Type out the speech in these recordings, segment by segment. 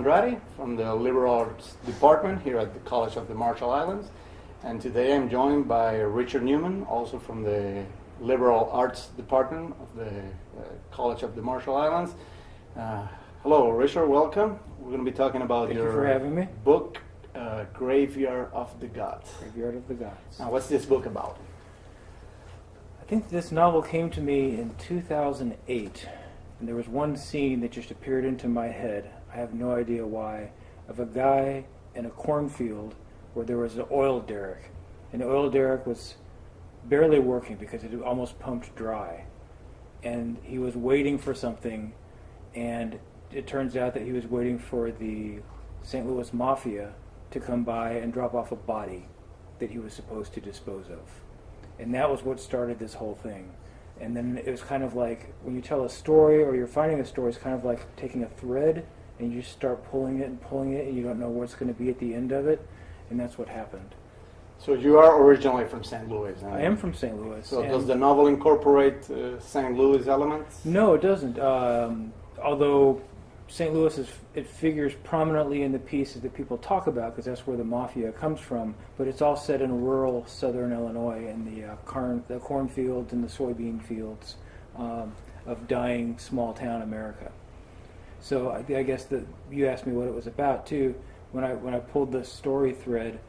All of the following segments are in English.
Andrade from the Liberal Arts Department here at the College of the Marshall Islands. And today I'm joined by Richard Newman, also from the Liberal Arts Department of the College of the Marshall Islands. Hello, Richard, welcome. We're going to be talking about Thank you for having me. book, Graveyard of the Gods. Graveyard of the Gods. Now, what's this book about? I think this novel came to me in 2008, and there was one scene that just appeared into my head, I have no idea why, of a guy in a cornfield where there was an oil derrick, and the oil derrick was barely working because it had almost pumped dry, and he was waiting for something, and it turns out that he was waiting for the St. Louis Mafia to come by and drop off a body that he was supposed to dispose of. And that was what started this whole thing. And then it was kind of like, when you tell a story or you're finding a story, it's kind of like taking a thread and you just start pulling it and you don't know what's going to be at the end of it. And that's what happened. So you are originally from St. Louis? I am from St. Louis. So does the novel incorporate St. Louis elements? No, it doesn't. Although St. Louis it figures prominently in the pieces that people talk about because that's where the mafia comes from. But it's all set in rural southern Illinois in the cornfields and the soybean fields of dying small town America. So I guess that you asked me what it was about too. When I pulled the story thread,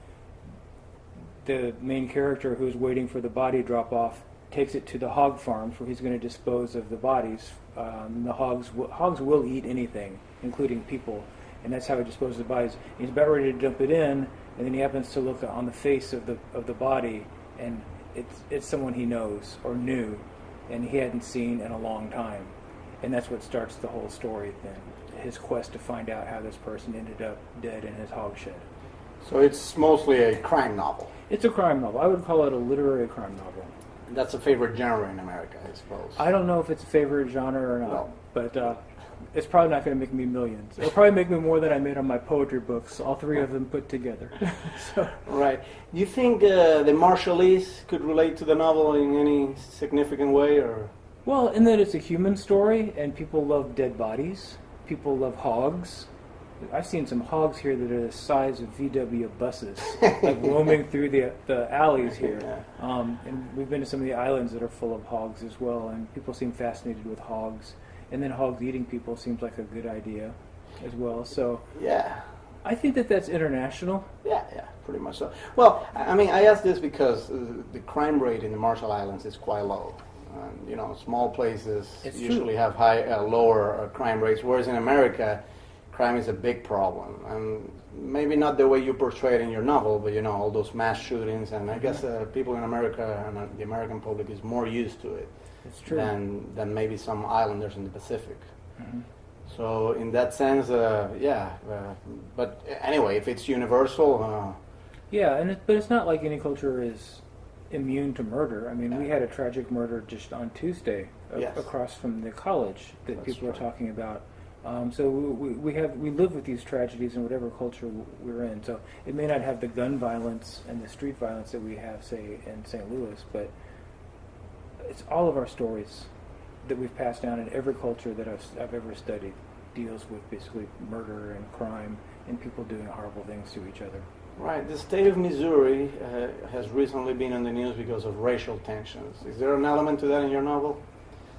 the main character who's waiting for the body drop off takes it to the hog farms where he's going to dispose of the bodies. The hogs will eat anything, including people, and that's how he disposes of the bodies. He's about ready to dump it in, and then he happens to look on the face of the body, and it's someone he knows or knew, and he hadn't seen in a long time, and that's what starts the whole story. Then his quest to find out how this person ended up dead in his hog shed. So it's mostly a crime novel. It's a crime novel. I would call it a literary crime novel. That's a favorite genre in America, I suppose. I don't know if it's a favorite genre or not, No. but it's probably not going to make me millions. It'll probably make me more than I made on my poetry books, all three of them put together. So. Right. Do you think the Marshallese could relate to the novel in any significant way, or? Well, in that it's a human story, and people love dead bodies. People love hogs. I've seen some hogs here that are the size of VW buses, like roaming through the alleys here. Yeah. And we've been to some of the islands that are full of hogs as well, and people seem fascinated with hogs. And then hogs eating people seems like a good idea as well. So Yeah. I think that that's international. Yeah, pretty much so. Well, I mean, I ask this because the crime rate in the Marshall Islands is quite low. Small places It's usually true. have lower crime rates, whereas in America, crime is a big problem, and maybe not the way you portray it in your novel, but all those mass shootings, and I guess people in America and the American public is more used to it It's true. than maybe some islanders in the Pacific. Mhm. So in that sense, but anyway, if it's universal, Yeah, but it's not like any culture is immune to murder. I mean, we Yeah. had a tragic murder just on Tuesday Yes. across from the college that That's people are right. talking about. So we live with these tragedies in whatever culture we're in. So it may not have the gun violence and the street violence that we have, say, in St. Louis, but it's all of our stories that we've passed down in every culture that I've ever studied deals with basically murder and crime and people doing horrible things to each other. right. The state of Missouri has recently been in the news because of racial tensions. Is there an element to that in your novel?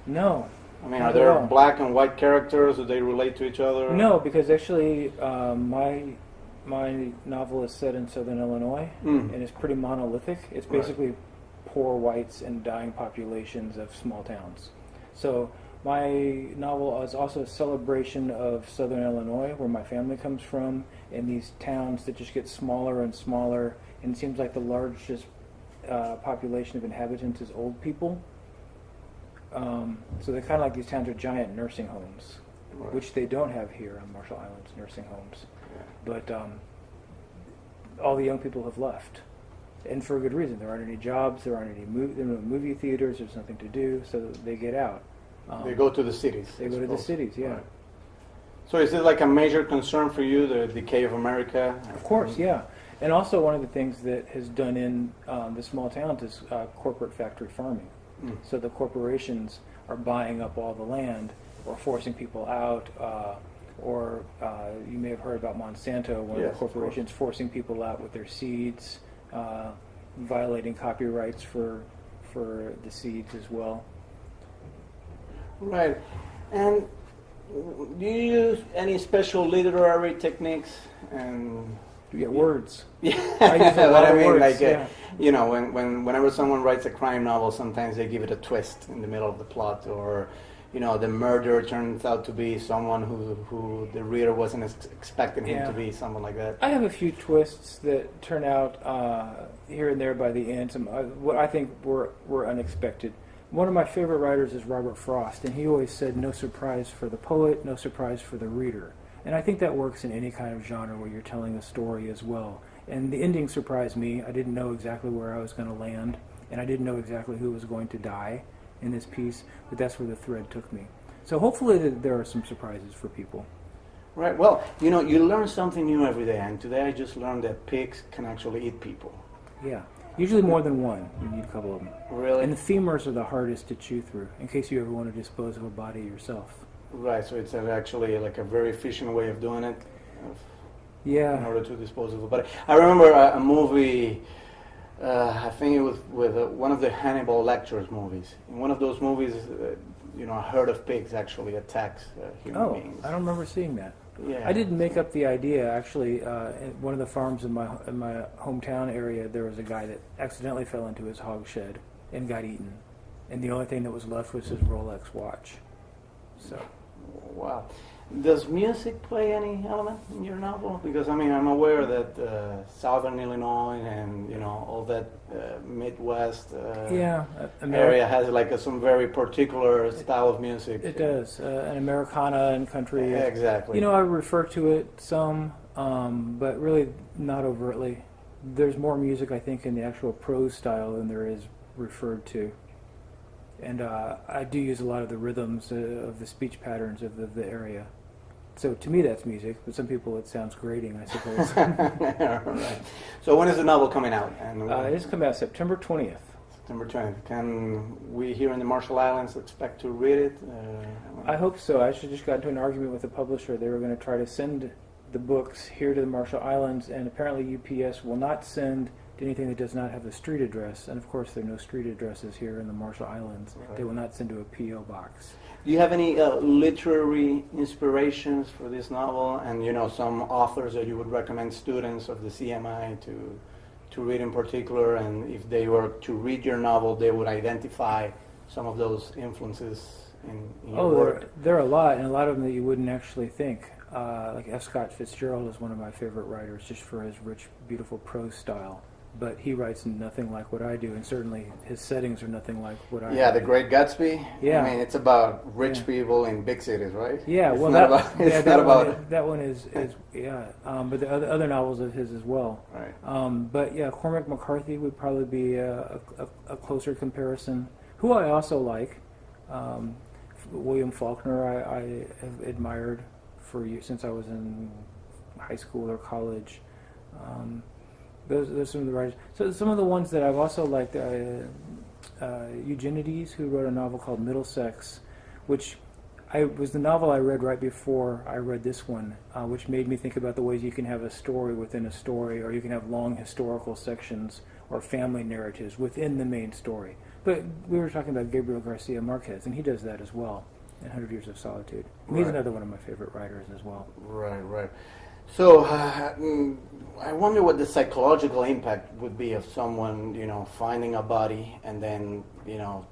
No. I mean, Not are at there all. black and white characters? Do they relate to each other? No, because actually my novel is set in southern Illinois, Mm. and it's pretty monolithic. It's Right. basically poor whites and dying populations of small towns. So my novel is also a celebration of southern Illinois, where my family comes from, and these towns that just get smaller and smaller, and it seems like the largest population of inhabitants is old people. So they're kind of like these towns are giant nursing homes, Right. which they don't have here on Marshall Islands, nursing homes. Yeah. But all the young people have left, and for a good reason. There aren't any jobs, there aren't any movie theaters, there's nothing to do, so they get out. They go to the cities. They I go to the suppose. cities, yeah. Right. So is it like a major concern for you, the decay of America? Of course, yeah. And also one of the things that has done in the small towns is corporate factory farming. Mm. So the corporations are buying up all the land or forcing people out. or you may have heard about Monsanto, one of Yes, the corporations forcing people out with their seeds, violating copyrights for the seeds as well. Right. And do you use any special literary techniques? And Yeah, words. yeah, I use a lot but I of mean, words, like, yeah. you know, whenever someone writes a crime novel, sometimes they give it a twist in the middle of the plot, or, you know, the murderer turns out to be someone who the reader wasn't expecting him Yeah. to be, something like that. I have a few twists that turn out here and there by the end. Some what I think were unexpected. One of my favorite writers is Robert Frost, and he always said, "No surprise for the poet, no surprise for the reader." And I think that works in any kind of genre where you're telling a story as well. And the ending surprised me. I didn't know exactly where I was going to land, and I didn't know exactly who was going to die in this piece, but that's where the thread took me. So hopefully there are some surprises for people. Right. Well, you know, you learn something new every day, and today I just learned that pigs can actually eat people. Yeah, usually more than one. You need a couple of them. Really? And the femurs are the hardest to chew through, in case you ever want to dispose of a body yourself. Right. So it's actually like a very efficient way of doing it. In Yeah. order to dispose of a body. I remember a movie, I think it was with one of the Hannibal Lecter's movies. In one of those movies, you know, a herd of pigs actually attacks human beings. I don't remember seeing that. Yeah. I didn't make up the idea. Actually, at one of the farms in my hometown area, there was a guy that accidentally fell into his hog shed and got eaten, and the only thing that was left was his Rolex watch. So. Wow. Does music play any element in your novel? Because I mean, I'm aware that Southern Illinois and, you know, all that Midwest area has like some very particular style of music. It does. And Americana and country. Exactly. You know, I refer to it some, but really not overtly. There's more music, I think, in the actual prose style than there is referred to. And I do use a lot of the rhythms of the speech patterns of the area. So to me that's music, but some people it sounds grating, I suppose. Right. So when is the novel coming out? And It's coming out September 20th. September 20th. Can we here in the Marshall Islands expect to read it? I hope so. I actually just got into an argument with the publisher. They were going to try to send the books here to the Marshall Islands, and apparently UPS will not send to anything that does not have a street address. And of course there are no street addresses here in the Marshall Islands. Right. They will not send to a P.O. box. Do you have any literary inspirations for this novel, and you know some authors that you would recommend students of the CMI to read in particular, and if they were to read your novel, they would identify some of those influences in your work? There are a lot, and a lot of them that you wouldn't actually think. Like F. Scott Fitzgerald is one of my favorite writers, just for his rich, beautiful prose style. But he writes nothing like what I do, and certainly his settings are nothing like what I do. Yeah, The Great Gatsby. Yeah. I mean, it's about rich people in big cities, right? Yeah, It's well, not about that one is but the other novels of his as well. Right. But yeah, Cormac McCarthy would probably be a closer comparison. Who I also like, William Faulkner. I have admired for years since I was in high school or college. Those are some of the writers. So some of the ones that I've also liked, Eugenides, who wrote a novel called Middlesex, which was the novel I read right before I read this one, which made me think about the ways you can have a story within a story, or you can have long historical sections or family narratives within the main story. But we were talking about Gabriel Garcia Marquez, and he does that as well in 100 Years of Solitude. And he's another one of my favorite writers as well. Right. So I wonder what the psychological impact would be of someone, you know, finding a body and then, you know,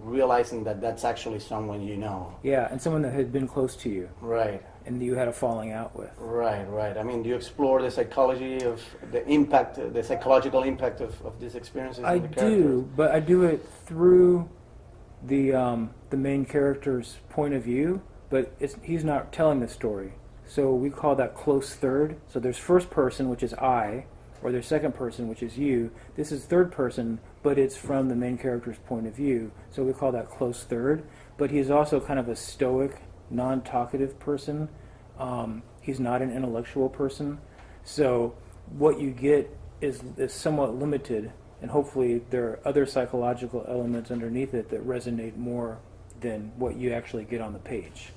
realizing that that's actually someone you know. Yeah, and someone that had been close to you. Right. And you had a falling out with. Right. I mean, do you explore the psychology of the impact, the psychological impact of these experiences? I in the characters? do, but I do it through the main character's point of view, but he's not telling the story. So we call that close third. So there's first person, which is I, or there's second person, which is you. This is third person, but it's from the main character's point of view. So we call that close third. But he's also kind of a stoic, non-talkative person. He's not an intellectual person. So what you get is somewhat limited, and hopefully there are other psychological elements underneath it that resonate more than what you actually get on the page.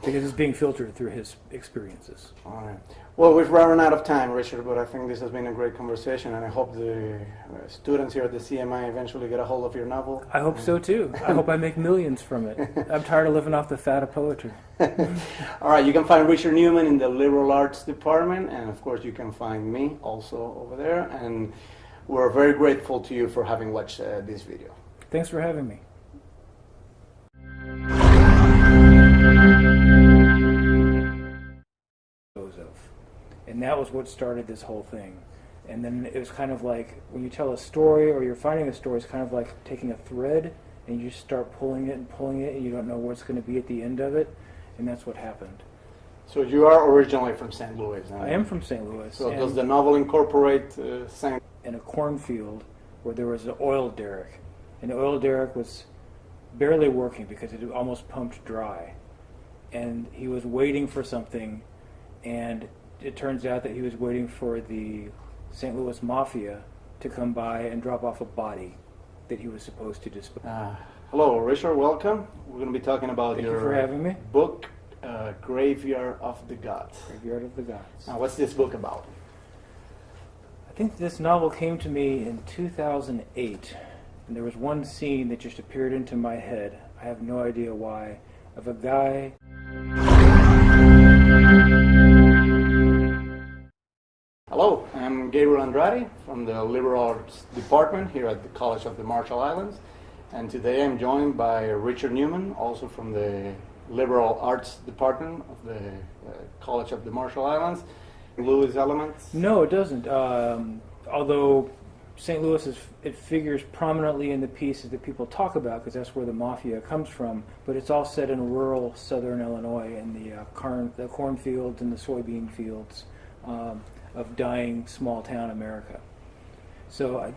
because it's being filtered through his experiences. All right. Well, we've run out of time, Richard, but I think this has been a great conversation, and I hope the students here at the CMI eventually get a hold of your novel. I hope so too. I hope I make millions from it. I'm tired of living off the fat of poetry. All right, you can find Richard Newman in the Liberal Arts Department, and of course you can find me also over there, and we're very grateful to you for having watched this video. Thanks for having me. And that was what started this whole thing. And then it was kind of like when you tell a story or you're finding a story, it's kind of like taking a thread and you just start pulling it and you don't know what's going to be at the end of it. And that's what happened. So you are originally from St. Louis? I am from St. Louis. So does the novel incorporate St. In a cornfield where there was an oil derrick. And the oil derrick was barely working because it had almost pumped dry. And he was waiting for something, and it turns out that he was waiting for the St. Louis Mafia to come by and drop off a body that he was supposed to dispose of. Hello, Richard, welcome. We're going to be talking about Thank you for having me. Book, Graveyard of the Gods. Graveyard of the Gods. Now, what's this book about? I think this novel came to me in 2008, and there was one scene that just appeared into my head. I have no idea why. Of a guy... Hello, I'm Gabriel Andrade from the Liberal Arts Department here at the College of the Marshall Islands, and today I'm joined by Richard Newman, also from the Liberal Arts Department of the College of the Marshall Islands. Louis elements? No, it doesn't. Although St. Louis it figures prominently in the pieces that people talk about because that's where the mafia comes from. But it's all set in rural southern Illinois in the cornfields and the soybean fields of dying small town America. So